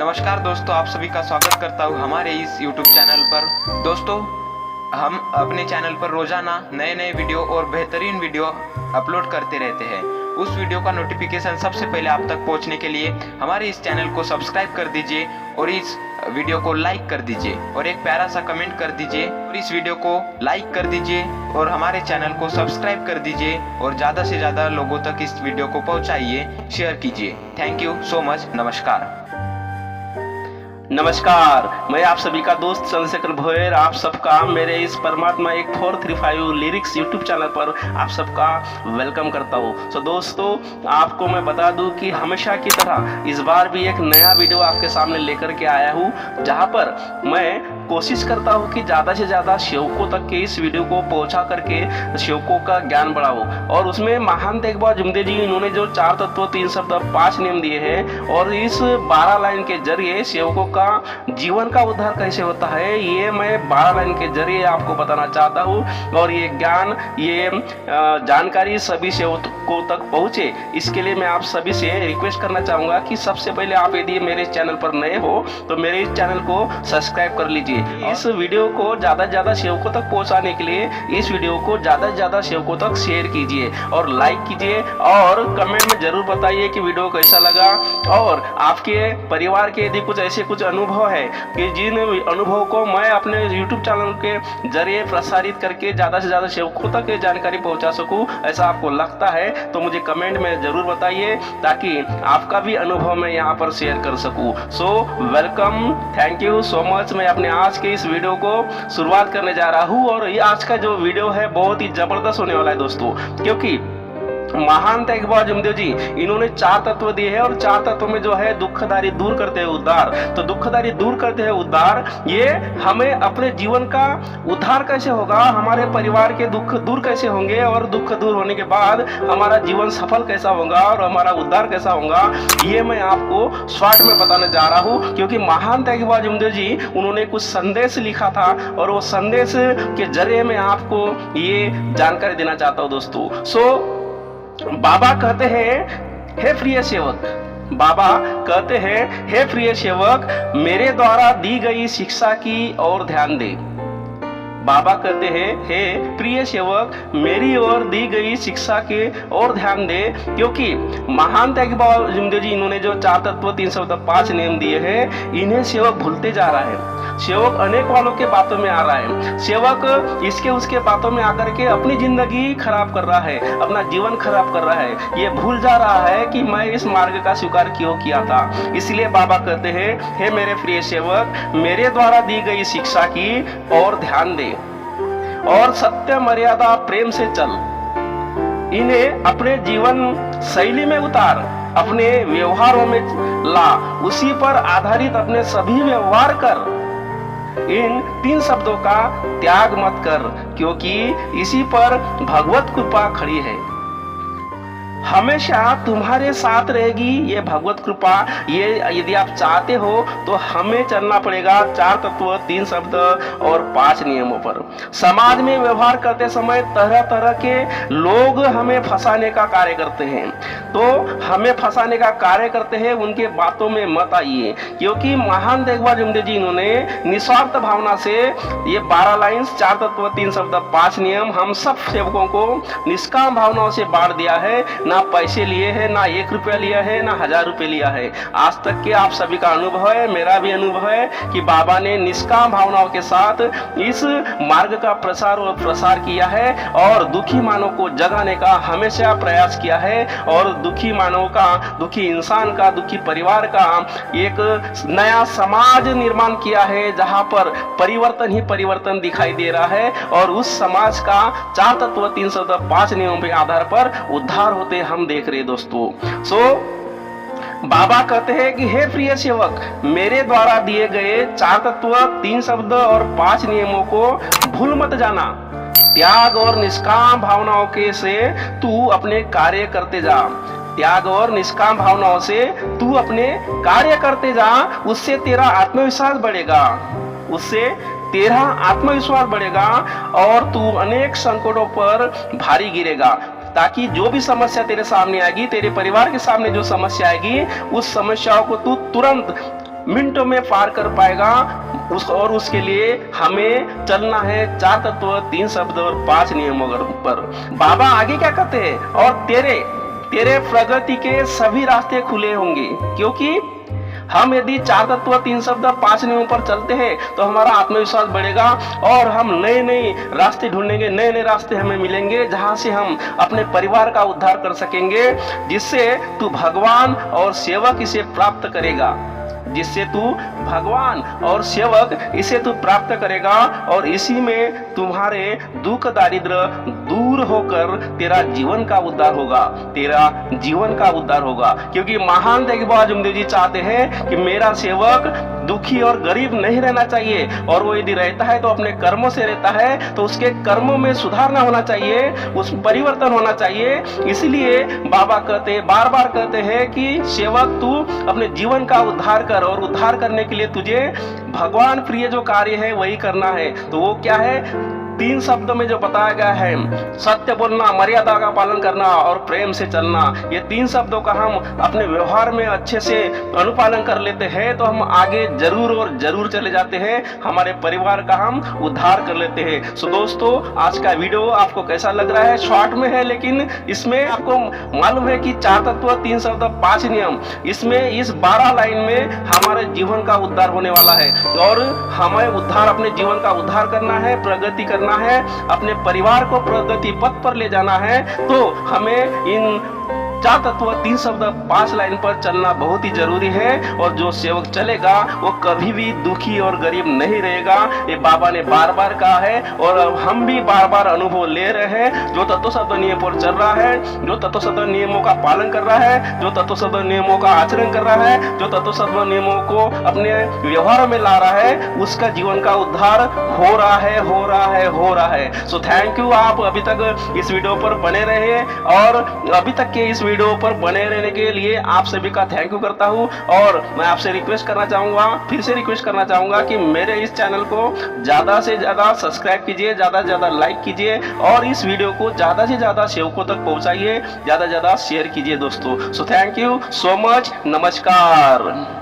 नमस्कार दोस्तों, आप सभी का स्वागत करता हूँ हमारे इस YouTube चैनल पर। दोस्तों, हम अपने चैनल पर रोजाना नए नए वीडियो और बेहतरीन वीडियो अपलोड करते रहते हैं। उस वीडियो का नोटिफिकेशन सबसे पहले आप तक पहुंचने के लिए हमारे इस चैनल को सब्सक्राइब कर दीजिए और इस वीडियो को लाइक कर दीजिए और एक प्यारा सा कमेंट कर दीजिए और इस वीडियो को लाइक कर दीजिए और हमारे चैनल को सब्सक्राइब कर दीजिए और ज़्यादा से ज़्यादा लोगों तक इस वीडियो को पहुंचाइए, शेयर कीजिए। Thank you so much. नमस्कार, मैं आप सभी का दोस्त चंद्रशेखर भोयर आप सबका मेरे इस परमात्मा 1435 लिरिक्स यूट्यूब चैनल पर आप सबका वेलकम करता हूँ। तो दोस्तों, आपको मैं बता दूं कि हमेशा की तरह इस बार भी एक नया वीडियो आपके सामने लेकर के आया हूँ, जहाँ पर मैं कोशिश करता हूँ कि ज़्यादा से ज़्यादा सेवकों तक के इस वीडियो को पहुँचा करके सेवकों का ज्ञान बढ़ाओ। और उसमें महान तेग बहादुर जुमदे जी इन्होंने जो 4 तत्व 3 शब्द 5 नियम दिए हैं और इस 12 लाइन के जरिए सेवकों का जीवन का उद्धार कैसे होता है, ये मैं 12 लाइन के जरिए आपको बताना चाहता हूँ। और ये ज्ञान, ये जानकारी सभी सेवकों तक पहुँचे, इसके लिए मैं आप सभी से रिक्वेस्ट करना चाहूँगा कि सबसे पहले आप यदि मेरे चैनल पर नए हो तो मेरे इस चैनल को सब्सक्राइब कर लीजिए। इस वीडियो को ज़्यादा से ज़्यादा सेवकों तक पहुँचाने के लिए इस वीडियो को ज़्यादा से ज़्यादा सेवकों तक शेयर कीजिए और लाइक कीजिए और कमेंट में ज़रूर बताइए कि वीडियो कैसा लगा। और आपके परिवार के यदि कुछ ऐसे कुछ अनुभव है कि जिन अनुभव को मैं अपने YouTube चैनल के जरिए प्रसारित करके ज़्यादा से ज़्यादा सेवकों तक जानकारी पहुंचा सकूं, ऐसा आपको लगता है तो मुझे कमेंट में ज़रूर बताइए ताकि आपका भी अनुभव मैं यहाँ पर शेयर कर सकूं। So welcome, thank you so much. मैं अपने आज के इस वीडियो को शुरुआत करने जा रहा हूँ और ये आज का जो वीडियो है बहुत ही ज़बरदस्त होने वाला है दोस्तों, क्योंकि महान तेग बहादुर जुमदे जी इन्होंने 4 तत्व दिए हैं और 4 तत्व में जो है दुखदारी दूर करते हैं उद्धार। तो दुखदारी दूर करते हैं उद्धार, ये हमें अपने जीवन का उद्धार कैसे होगा, हमारे परिवार के दुख दूर कैसे होंगे और दुख दूर होने के बाद हमारा जीवन सफल कैसा होगा और हमारा उद्धार कैसा होगा, ये मैं आपको शॉर्ट में बताने जा रहा हूँ। क्योंकि महान तेग बहादुर जुमदे जी उन्होंने कुछ संदेश लिखा था और वो संदेश के जरिए मैं आपको ये जानकारी देना चाहता हूँ दोस्तों। सो बाबा कहते हैं, हे प्रिय सेवक, बाबा कहते हैं, हे प्रिय सेवक, मेरे द्वारा दी गई शिक्षा की ओर ध्यान दे। बाबा कहते हैं, हे प्रिय सेवक, मेरी ओर दी गई शिक्षा के और ध्यान दे। क्योंकि महान तेग बहादुर जुमदे जी इन्होंने जो 4 तत्व 3 शब्द 5 नियम दिए हैं, इन्हें सेवक भूलते जा रहा है। सेवक अनेक वालों के बातों में आ रहा है, सेवक इसके उसके बातों में आकर के अपनी जिंदगी खराब कर रहा है, अपना जीवन खराब कर रहा है। ये भूल जा रहा है कि मैं इस मार्ग का स्वीकार क्यों किया था। इसलिए बाबा कहते हैं, हे मेरे प्रिय सेवक, मेरे द्वारा दी गई शिक्षा की और ध्यान दे और सत्य मर्यादा प्रेम से चल। इन्हें अपने जीवन शैली में उतार, अपने व्यवहारों में ला, उसी पर आधारित अपने सभी व्यवहार कर। इन 3 शब्दों का त्याग मत कर, क्योंकि इसी पर भगवत कृपा खड़ी है। हमेशा तुम्हारे साथ रहेगी ये भगवत कृपा। ये यदि आप चाहते हो तो हमें चलना पड़ेगा 4 तत्व 3 शब्द और 5 नियमों पर। समाज में व्यवहार करते समय तरह तरह के लोग हमें फंसाने का कार्य करते हैं, तो हमें फंसाने का कार्य करते हैं, उनके बातों में मत आइए। क्योंकि महान तेग बहादुर जुमदे जी इन्होंने निस्वार्थ भावना से ये 12 लाइन्स 4 तत्व 3 शब्द 5 नियम हम सब सेवकों को निष्काम भावनाओं से बांट दिया है। ना पैसे लिए हैं, ना 1 रुपया लिया है, ना 1000 रुपये लिया है। आज तक के आप सभी का अनुभव है, मेरा भी अनुभव है कि बाबा ने निष्काम भावनाओं के साथ इस मार्ग का प्रसार किया है और दुखी मानव को जगाने का हमेशा प्रयास किया है और दुखी मानव का, दुखी इंसान का, दुखी परिवार का एक नया समाज निर्माण किया है, जहां पर परिवर्तन ही परिवर्तन दिखाई दे रहा है और उस समाज का 4 तत्व 3 शब्द 5 नियमों के आधार पर उद्धार होते हम देख रहे दोस्तों। सो बाबा कहते हैं कि हे प्रिय सेवक, मेरे द्वारा दिए गए 4 तत्व 3 शब्द और 5 नियमों को भूल मत जाना। त्याग और निष्काम भावनाओं के से तू अपने कार्य करते जा। त्याग और निष्काम भावनाओं से तू अपने कार्य करते जा, उससे तेरा आत्मविश्वास बढ़ेगा, उससे तेरा आत्मविश्वास बढ़ेगा और तू अनेक संकटों पर भारी गिरेगा। ताकि जो भी समस्या तेरे सामने आएगी, तेरे परिवार के सामने जो समस्या आएगी, उस समस्याओं को तू तुरंत मिनटों में पार कर पाएगा। और उसके लिए हमें चलना है 4 तत्व, 3 शब्द और 5 नियमों पर। बाबा आगे क्या कहते हैं, और तेरे प्रगति के सभी रास्ते खुले होंगे, क्योंकि हम यदि 4 तत्व, 3 शब्द, 5 नियमों पर चलते हैं तो हमारा आत्मविश्वास बढ़ेगा और हम नए नए रास्ते ढूंढेंगे, नए नए रास्ते हमें मिलेंगे जहां से हम अपने परिवार का उद्धार कर सकेंगे, जिससे तू भगवान और सेवक इसे प्राप्त करेगा, जिससे तू भगवान और सेवक इसे तू प्राप्त करेगा। और इसी में तुम्हारे दुख दारिद्र दूर होकर तेरा जीवन का उद्धार होगा, तेरा जीवन का उद्धार होगा। क्योंकि महान देखभाल जुमदेव जी चाहते हैं कि मेरा सेवक दुखी और गरीब नहीं रहना चाहिए, और वो यदि रहता है तो अपने कर्मों से रहता है, तो उसके कर्मों में सुधारना होना चाहिए, उस परिवर्तन होना चाहिए। इसलिए बाबा कहते, बार बार कहते हैं कि सेवक तू अपने जीवन का उद्धार कर, और उद्धार करने के लिए तुझे भगवान प्रिय जो कार्य है वही करना है। तो वो क्या है, 3 शब्दों में जो बताया गया है, सत्य बोलना, मर्यादा का पालन करना और प्रेम से चलना। ये 3 शब्दों का हम अपने व्यवहार में अच्छे से अनुपालन कर लेते हैं तो हम आगे जरूर और जरूर चले जाते हैं, हमारे परिवार का हम उद्धार कर लेते हैं। सो दोस्तों, आज का वीडियो आपको कैसा लग रहा है? शॉर्ट में है, लेकिन इसमें आपको मालूम है कि 4 तत्व, 3 शब्द, 5 नियम, इसमें इस 12 लाइन में हमारे जीवन का उद्धार होने वाला है। और हमें उद्धार, अपने जीवन का उद्धार करना है, प्रगति करना है, अपने परिवार को प्रगति पथ पर ले जाना है, तो हमें इन 4 तत्व, 3 शब्द, 5 लाइन पर चलना बहुत ही जरूरी है। और जो सेवक चलेगा वो कभी भी दुखी और गरीब नहीं रहेगा, ये बाबा ने बार बार कहा है और हम भी बार बार अनुभव ले रहे हैं। जो तत्व शब्द नियम पर चल रहा है, जो तत्व शब्द नियमों का पालन कर रहा है, जो तत्व शब्द नियमों का आचरण कर रहा है, जो तत्व शब्द नियमों को अपने व्यवहार में ला रहा है, उसका जीवन का उद्धार हो रहा है, हो रहा है, हो रहा है। सो थैंक यू, आप अभी तक इस वीडियो पर बने रहे, और अभी तक के इस वीडियो पर बने रहने के लिए आप सभी का थैंक यू करता हूं। और मैं आपसे रिक्वेस्ट करना चाहूंगा, फिर से रिक्वेस्ट करना चाहूंगा कि मेरे इस चैनल को ज्यादा से ज्यादा सब्सक्राइब कीजिए, ज्यादा से ज्यादा लाइक कीजिए, और इस वीडियो को ज्यादा से ज्यादा सेवकों तक पहुंचाइए, ज्यादा से ज्यादा शेयर कीजिए दोस्तों। So thank you so much, नमस्कार।